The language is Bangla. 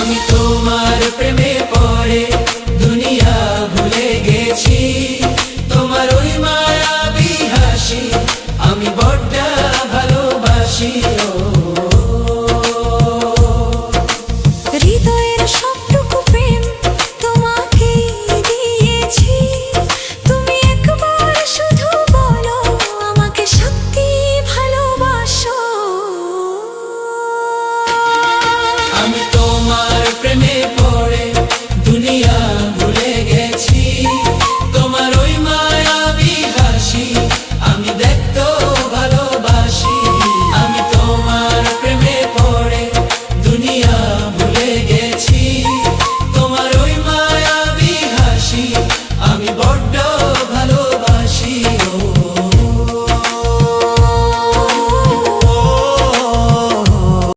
আমি তোমার প্রেমে পড়ে দুনিয়া ভুলে গেছি, তোমার ওই মায়াবী হাসি আমি বড্ড ভালোবাসি। হৃদয়ের সবটুকু প্রেম তোমাকে দিয়েছি, তুমি একবার শুধু বলো আমাকে সত্যি ভালোবাসো। আমি তোমার প্রেমে